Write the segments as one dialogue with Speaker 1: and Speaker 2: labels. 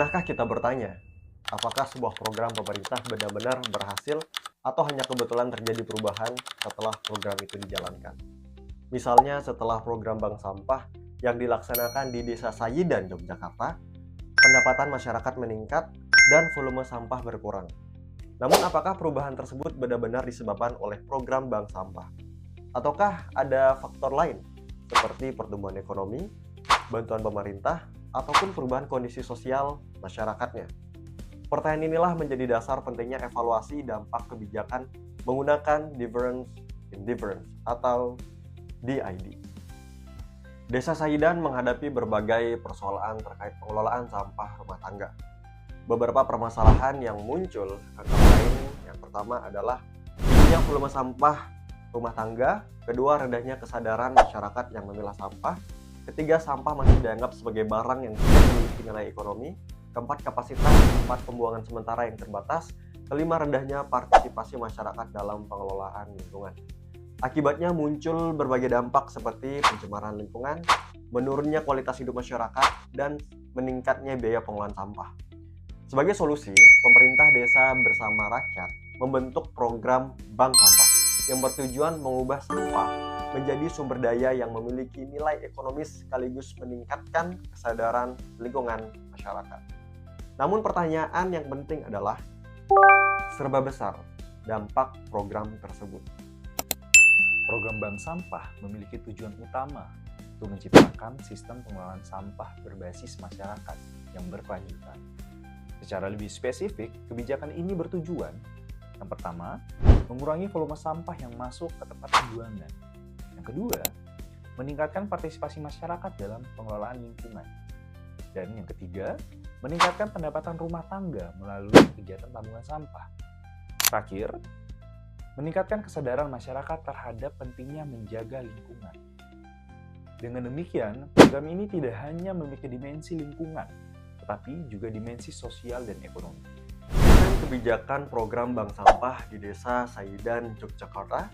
Speaker 1: Pernahkah kita bertanya, apakah sebuah program pemerintah benar-benar berhasil atau hanya kebetulan terjadi perubahan setelah program itu dijalankan? Misalnya setelah program bank sampah yang dilaksanakan di Desa Sayidan, Yogyakarta, pendapatan masyarakat meningkat dan volume sampah berkurang. Namun apakah perubahan tersebut benar-benar disebabkan oleh program bank sampah? Ataukah ada faktor lain seperti pertumbuhan ekonomi, bantuan pemerintah, ataupun perubahan kondisi sosial masyarakatnya? Pertanyaan inilah menjadi dasar pentingnya evaluasi dampak kebijakan menggunakan difference in difference atau DID. Desa Sayidan menghadapi berbagai persoalan terkait pengelolaan sampah rumah tangga. Beberapa permasalahan yang muncul antara lain yang pertama adalah tingginya volume sampah rumah tangga, kedua rendahnya kesadaran masyarakat yang memilah sampah, ketiga sampah masih dianggap sebagai barang yang tidak memiliki nilai ekonomi, keempat kapasitas tempat pembuangan sementara yang terbatas, kelima rendahnya partisipasi masyarakat dalam pengelolaan lingkungan. Akibatnya muncul berbagai dampak seperti pencemaran lingkungan, menurunnya kualitas hidup masyarakat, dan meningkatnya biaya pengelolaan sampah. Sebagai solusi, pemerintah desa bersama rakyat membentuk program bank sampah yang bertujuan mengubah sampah menjadi sumber daya yang memiliki nilai ekonomis sekaligus meningkatkan kesadaran lingkungan masyarakat. Namun pertanyaan yang penting adalah, serba besar dampak program tersebut.
Speaker 2: Program bank sampah memiliki tujuan utama untuk menciptakan sistem pengelolaan sampah berbasis masyarakat yang berkelanjutan. Secara lebih spesifik, kebijakan ini bertujuan yang pertama, mengurangi volume sampah yang masuk ke tempat pembuangan. Yang kedua, meningkatkan partisipasi masyarakat dalam pengelolaan lingkungan. Dan yang ketiga, meningkatkan pendapatan rumah tangga melalui kegiatan tabungan sampah. Terakhir, meningkatkan kesadaran masyarakat terhadap pentingnya menjaga lingkungan. Dengan demikian, program ini tidak hanya memiliki dimensi lingkungan, tetapi juga dimensi sosial dan ekonomi.
Speaker 1: Dengan kebijakan program bank sampah di Desa Sayidan, Yogyakarta,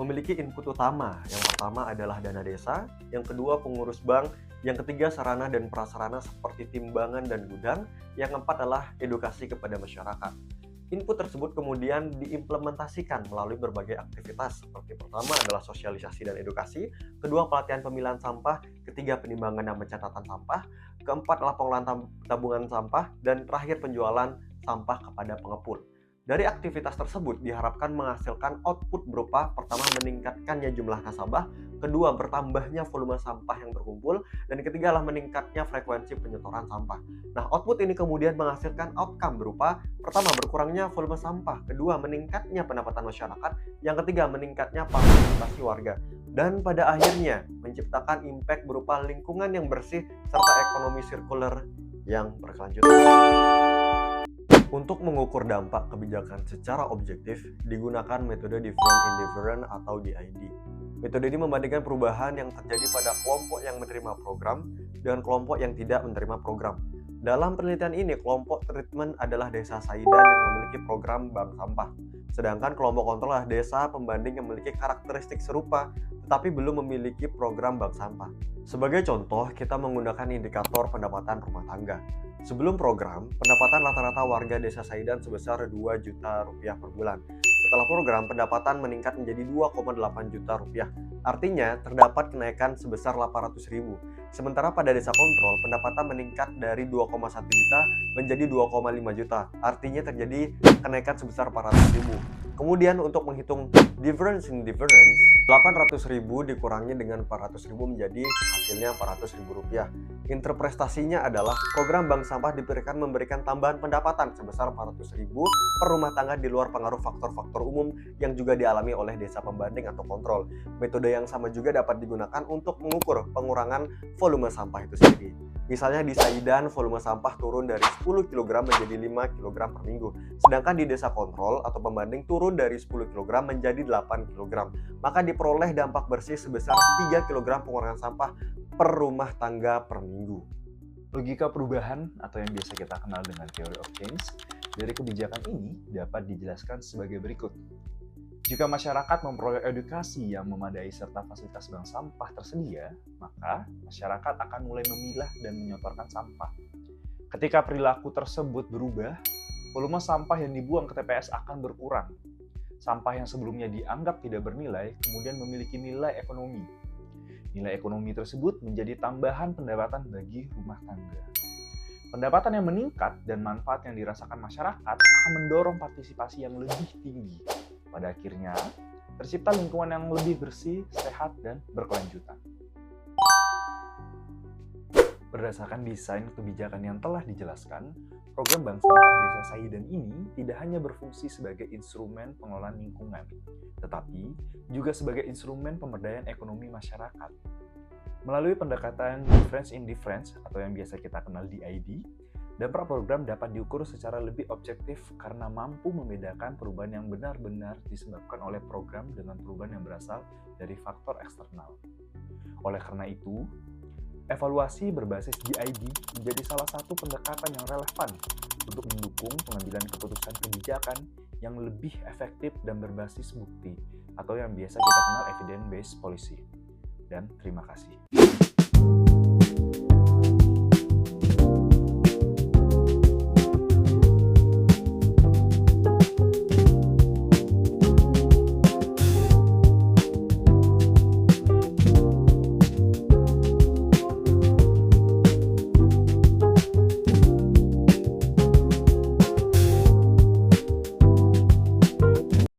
Speaker 1: memiliki input utama. Yang pertama adalah dana desa, yang kedua pengurus bank, yang ketiga sarana dan prasarana seperti timbangan dan gudang, yang keempat adalah edukasi kepada masyarakat. Input tersebut kemudian diimplementasikan melalui berbagai aktivitas seperti pertama adalah sosialisasi dan edukasi, kedua pelatihan pemilahan sampah, ketiga penimbangan dan pencatatan sampah, keempat adalah pengelolaan tabungan sampah, dan terakhir penjualan sampah kepada pengepul. Dari aktivitas tersebut diharapkan menghasilkan output berupa pertama meningkatkannya jumlah nasabah, kedua bertambahnya volume sampah yang terkumpul, dan ketiga adalah meningkatnya frekuensi penyetoran sampah. Nah, output ini kemudian menghasilkan outcome berupa pertama berkurangnya volume sampah, kedua meningkatnya pendapatan masyarakat, yang ketiga meningkatnya partisipasi warga, dan pada akhirnya menciptakan impact berupa lingkungan yang bersih serta ekonomi sirkuler yang berkelanjutan. Untuk mengukur dampak kebijakan secara objektif, digunakan metode different in different atau DID. Metode ini membandingkan perubahan yang terjadi pada kelompok yang menerima program dengan kelompok yang tidak menerima program. Dalam penelitian ini, kelompok treatment adalah Desa Sayidan yang memiliki program bank sampah. Sedangkan kelompok kontrol adalah desa pembanding yang memiliki karakteristik serupa tetapi belum memiliki program bank sampah. Sebagai contoh, kita menggunakan indikator pendapatan rumah tangga. Sebelum program, pendapatan rata-rata warga Desa Sayidan sebesar 2 juta rupiah per bulan. Setelah program, pendapatan meningkat menjadi 2,8 juta rupiah. Artinya, terdapat kenaikan sebesar 800.000. Sementara pada desa kontrol, pendapatan meningkat dari 2,1 juta menjadi 2,5 juta. Artinya terjadi kenaikan sebesar 400.000. Kemudian untuk menghitung difference in difference, 800.000 dikurangi dengan 400.000 menjadi hasilnya 400.000 rupiah. Interpretasinya adalah program bank sampah memberikan tambahan pendapatan sebesar 400.000 per rumah tangga di luar pengaruh faktor-faktor umum yang juga dialami oleh desa pembanding atau kontrol. Metode yang sama juga dapat digunakan untuk mengukur pengurangan volume sampah itu sendiri. Misalnya di Sayidan volume sampah turun dari 10 kg menjadi 5 kg per minggu. Sedangkan di desa kontrol atau pembanding turun dari 10 kg menjadi 8 kg. Maka diperoleh dampak bersih sebesar 3 kg pengurangan sampah per rumah tangga per minggu.
Speaker 2: Logika perubahan atau yang biasa kita kenal dengan theory of change dari kebijakan ini dapat dijelaskan sebagai berikut. Jika masyarakat memperoleh edukasi yang memadai serta fasilitas bank sampah tersedia, maka masyarakat akan mulai memilah dan menyetorkan sampah. Ketika perilaku tersebut berubah, volume sampah yang dibuang ke TPS akan berkurang. Sampah yang sebelumnya dianggap tidak bernilai kemudian memiliki nilai ekonomi. Nilai ekonomi tersebut menjadi tambahan pendapatan bagi rumah tangga. Pendapatan yang meningkat dan manfaat yang dirasakan masyarakat akan mendorong partisipasi yang lebih tinggi. Pada akhirnya, tercipta lingkungan yang lebih bersih, sehat, dan berkelanjutan. Berdasarkan desain kebijakan yang telah dijelaskan, program Bank Sampah Desa Saidan ini tidak hanya berfungsi sebagai instrumen pengelolaan lingkungan, tetapi juga sebagai instrumen pemberdayaan ekonomi masyarakat. Melalui pendekatan difference in difference atau yang biasa kita kenal DID, dampak program dapat diukur secara lebih objektif karena mampu membedakan perubahan yang benar-benar disebabkan oleh program dengan perubahan yang berasal dari faktor eksternal. Oleh karena itu, evaluasi berbasis DID menjadi salah satu pendekatan yang relevan untuk mendukung pengambilan keputusan kebijakan yang lebih efektif dan berbasis bukti atau yang biasa kita kenal evidence-based policy. Dan terima kasih.